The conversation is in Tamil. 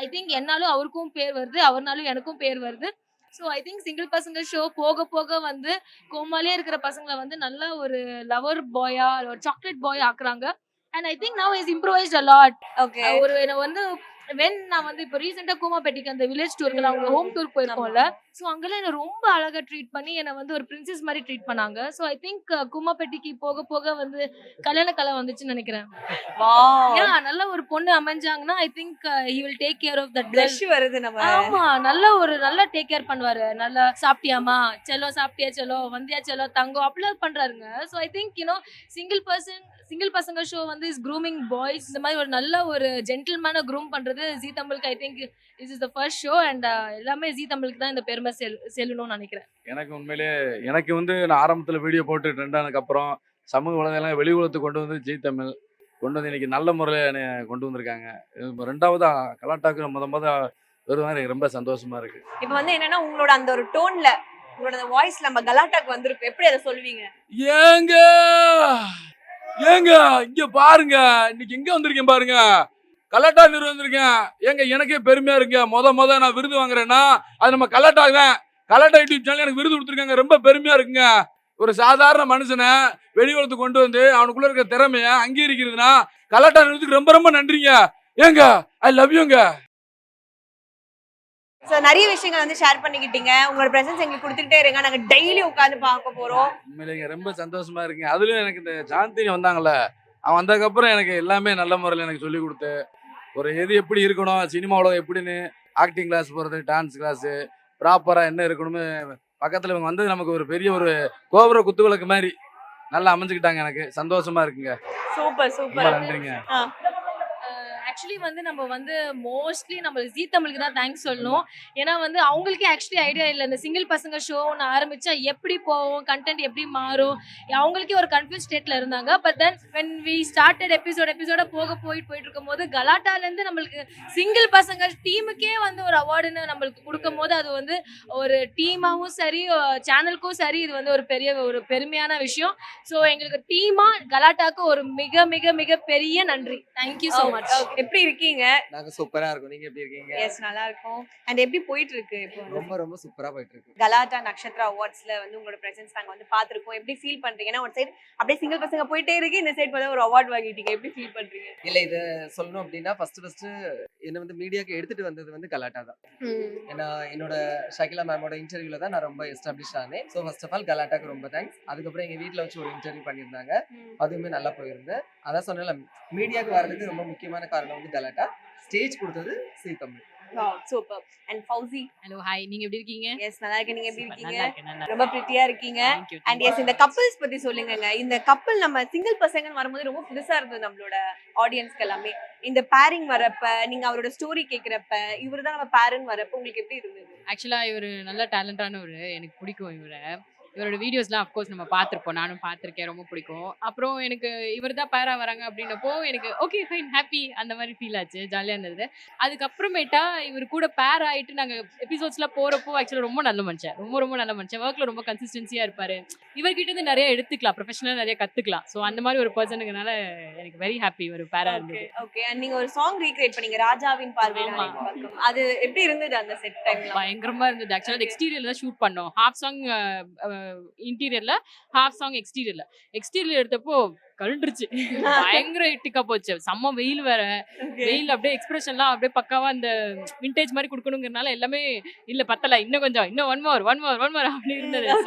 ஐ திங்க் என்னாலும் அவருக்கும் பேர் வருது, அவர்னாலும் எனக்கும் பேர் வருது. ஸோ ஐ திங்க் சிங்கிள் பசங்க ஷோ போக போக வந்து கோமாளியா இருக்கிற பசங்கள வந்து நல்ல ஒரு லவர் பாயா, ஒரு சாக்லேட் பாய் ஆக்குறாங்க. And I think now is improvised a lot. Okay. ஒரு என்ன வந்து நான் வந்து இப்போ ரீசெண்டா கூமாப்பேட்டைக்கு அந்த வில்லேஜ் டூருக்கு அவங்க ஹோம் டூர் போயிருக்கோம்ல. ஸோ அங்கெல்லாம் என்ன ரொம்ப அழகா ட்ரீட் பண்ணி என்ன வந்து ஒரு பிரின்சஸ் மாதிரி ட்ரீட் பண்ணாங்க. ஸோ ஐ திங்க் கூமாப்பேட்டைக்கு போக போக வந்து கல்யாண கலை வந்துச்சுன்னு நினைக்கிறேன். வாவ். நல்ல ஒரு பொண்ணு அமைஞ்சாங்கன்னா I think he will take care of that blush வருது நம்ம. ஆமா, நல்லா டேக் கேர் பண்ணுவாரு. நல்லா சாப்பிட்டியாமா, செல்லம் சாப்பிட்டியா செல்லம், வந்தியா செல்லம், தங்கம் அப்படிலாம் பண்றாருங்க. ஸோ ஐ திங்க் சிங்கிள் பசங்க ஷோ வந்து இஸ் க்ரூமிங் பாய்ஸ். இந்த மாதிரி ஒரு நல்ல ஒரு ஜென்டில்மேனை க்ரூம் பண்றது ஜீ தமிழுக்கு I think this is the first show. And எல்லாமே ஜீ தமிழுக்கு தான் இந்த பெருமை செல்லணும்னு நினைக்கிறேன். எனக்கு உண்மையிலேயே எனக்கு வந்து நான் ஆரம்பத்தில் வீடியோ போட்டு ட்ரெண்ட் ஆனதுக்கப்புறம் சமூக வலைதளம் வெளி உலகத்துக்கு கொண்டு வந்து ஜீ தமிழ் கொண்டு வந்து இன்னைக்கு நல்ல முறையில் என்னை கொண்டு வந்திருக்காங்க. ரெண்டாவதா கலாட்டாக்கு முத வருவாங்க. எனக்கு ரொம்ப சந்தோஷமா இருக்கு. இப்போ வந்து என்னன்னா உங்களோட அந்த ஒரு டோன்ல உங்களோட அந்த வாய்ஸ்ல நம்ம கலாட்டாக்கு வந்திருக்கு. எப்படி அதை சொல்லுவீங்க? ஏங்க ஏங்க இங்க பாருங்க, இன்னைக்கு எங்க வந்திருக்கேன் பாருங்க, கலாட்டா நிறுவனம் வந்திருக்கேன். ஏங்க எனக்கே பெருமையா இருக்கு. முத நான் விருது வாங்குறேன்னா அது நம்ம கலாட்டா தான். கலாட்டா யூடியூப் சேனல் எனக்கு விருது கொடுத்துருக்காங்க. ரொம்ப பெருமையா இருக்குங்க. ஒரு சாதாரண மனுஷனை வெளி உலகத்துக்கு கொண்டு வந்து அவனுக்குள்ள இருக்கிற திறமைய அங்கீகரிக்கிறதுனா கலாட்டா நிறுவனத்துக்கு ரொம்ப ரொம்ப நன்றிங்க. ஏங்க ஐ லவ் யூங்க. சோ நிறைய விஷயங்கள் வந்து ஷேர் பண்ணிக்கிட்டீங்க. உங்களோட பிரசன்ஸ் எங்களுக்கு கொடுத்துக்கிட்டே இருங்க. நாங்க டெய்லி உட்கார்ந்து பார்க்க போறோம். உண்மையிலேங்க ரொம்ப சந்தோஷமா இருக்குங்க. அதுலயும் எனக்கு இந்த சாந்தினி வந்தாங்கல்ல, அவன் வந்ததுக்கப்புறம் எனக்கு எல்லாமே நல்ல முறையில் எனக்கு சொல்லி கொடுத்து ஒரு எது எப்படி இருக்கணும், சினிமா உலகம் எப்படின்னு, ஆக்டிங் கிளாஸ் போகிறது, டான்ஸ் கிளாஸு, ப்ராப்பராக என்ன இருக்கணும்னு பக்கத்தில் இவங்க வந்து நமக்கு ஒரு பெரிய ஒரு கோபுர குத்துவிளக்கு மாதிரி நல்லா அமைஞ்சுக்கிட்டாங்க. எனக்கு சந்தோஷமா இருக்குங்க. சூப்பர் ரொம்ப சூப்பர். நன்றிங்க. ஆக்சுவலி வந்து நம்ம வந்து மோஸ்ட்லி நம்ம ஜீ தமிழுக்கு தான் தேங்க்ஸ் சொல்லணும். ஏன்னா வந்து அவங்களுக்கே ஆக்சுவலி ஐடியா இல்லை இந்த சிங்கிள் பசங்க ஷோ ஒன்று ஆரம்பிச்சா எப்படி போவோம், கண்டென்ட் எப்படி மாறும், அவங்களுக்கே ஒரு கன்ஃபியூஸ் ஸ்டேட்ல இருந்தாங்க. But then when we started எபிசோட போயிட்டு இருக்கும்போது கலாட்டாலேருந்து நம்மளுக்கு சிங்கிள் பசங்க டீமுக்கே வந்து ஒரு அவார்டுன்னு நம்மளுக்கு கொடுக்கும் போது அது வந்து ஒரு டீமாவும் சரி, சேனலுக்கும் சரி, இது வந்து ஒரு பெருமையான விஷயம். ஸோ எங்களுக்கு டீமா கலாட்டாக்கு ஒரு மிக மிக மிக பெரிய நன்றி. Thank you so much. எப்படி இருக்கீங்க? நாங்க சூப்பரா இருக்கோம். நீங்க எப்படி இருக்கீங்க? எஸ் நல்லா இருக்கும். அண்ட் எப்படி போயிட்டு இருக்கு இப்போ? ரொம்ப சூப்பரா போயிட்டு இருக்கு. கலாட்டா நட்சத்திரா அவார்ட்ஸ்ல வந்து உங்களோட பிரசன்ஸ் நாங்க வந்து பாத்துருக்கோம். எப்படி ஃபீல் பண்றீங்க? ஏன்னா ஒரு சைடு அப்படியே சிங்கிள் பசங்க போயிட்டே இருக்கு, இந்த சைடு வந்து ஒரு அவார்ட் வாங்கிட்டீங்க. எப்படி ஃபீல் பண்றீங்க? இல்ல இத சொல்லணும் அப்படின்னா ஃபர்ஸ்ட் என்ன வந்து மீடியாக்கு எடுத்துட்டு வந்தது வந்து கலாட்டா தான். ஏன்னா என்னோட ஷகிலா மேமோட இன்டர்வியூல தான் நான் ரொம்ப எஸ்டாப்ளிஷ் ஆனேன். ஸோ ஃபர்ஸ்ட் ஆஃப் ஆல் கலாட்டாக்கு ரொம்ப தேங்க்ஸ். அதுக்கப்புறம் எங்க வீட்டில் வச்சு ஒரு இன்டர்வியூ பண்ணியிருந்தாங்க, அதுவுமே நல்லா போயிருந்து. அதான் சொன்னேன்ல, மீடியாவுக்கு வர்றதுக்கு ரொம்ப முக்கியமான காரணம் வந்து கலாட்டா. ஸ்டேஜ் கொடுத்தது Zee Tamil. Super. And Fauzi. Hello hi, நீங்க எப்படி இருக்கீங்க? எஸ் நல்லா இருக்கேன். நீங்க எப்படி நல்லா இருக்கீங்க? இருக்கேன், நல்லா ரொம்ப பிரிட்டியா இருக்கீங்க. Thank you, அண்ட் thank எஸ் இந்த கப்பிள்ஸ் பத்தி சொல்லுங்கங்க. இந்த கப்பிள் நம்ம சிங்கிள் பசங்கன்னு வரும்போது ரொம்ப புதுசா இருந்தது நம்மளோட ஆடியன்ஸ்க்கு எல்லாமே. இந்த பேரிங் வரப்ப, நீங்க அவரோட ஸ்டோரி கேக்குறப்ப, இவர்தான் நம்ம பேரன் வரப்ப உங்களுக்கு எப்படி இருந்தது? ஆக்சுவலா இவரு நல்ல டேலண்டானவரு, எனக்கு பிடிக்கும் இவரோட வீடியோஸ்லாம் அஃப்கோர்ஸ் நம்ம பார்த்துருப்போம், நானும் பார்த்துருக்கேன், ரொம்ப பிடிக்கும். அப்புறம் எனக்கு இவர் தான் பேரா வராங்க அப்படின்னப்போ எனக்கு ஓகே ஃபைன் ஹாப்பி அந்த மாதிரி ஃபீல் ஆச்சு, ஜாலியாக இருந்தது. அதுக்கப்புறமேட்டா இவர் கூட பேர் ஆகிட்டு நாங்கள் எபிசோட்ஸ்லாம் போகிறப்போ ஆக்சுவலாக ரொம்ப நல்ல மனுஷன், ரொம்ப நல்ல மனுஷன். ஒர்க்கில் ரொம்ப கன்சிஸ்டன்சியாக இருப்பார். இவர்கிட்ட இருந்து நிறைய எடுத்துக்கலாம், ப்ரொஃபஷனலாக நிறைய கற்றுக்கலாம். ஸோ அந்த மாதிரி ஒரு பர்சனுக்குனால எனக்கு வெரி ஹாப்பி ஒரு பேரா இருந்தது. ஓகே. அண்ட் நீங்க ஒரு சாங் ரீக்ரியேட் பண்ணீங்க, ராஜாவின் பார்வை பக்கம். அது எப்படி இருந்தது அந்த செட் டைம்ல? பயங்கரமா இருந்தது. ஆக்சுவலாக எக்ஸ்டீரியர்ல தான் ஷூட் பண்ணோம். ஹாஃப் சாங் இன்டீரியர்ல, ஹாஃப் சாங் எக்ஸ்டீரியர் எடுத்தப்போ கழுண்டுருச்சு, பயங்கர இட்டிக்கா போச்சு. செம்ம வெயில் வேற, வெயில் அப்படியே எக்ஸ்பிரஷன்லாம் அப்படியே பக்காவா அந்த விண்டேஜ் மாதிரி கொடுக்கணுங்கிறனால எல்லாமே இல்ல பத்தல, இன்னும் கொஞ்சம், இன்னும் ஒன் மோர் அப்படி இருந்தது.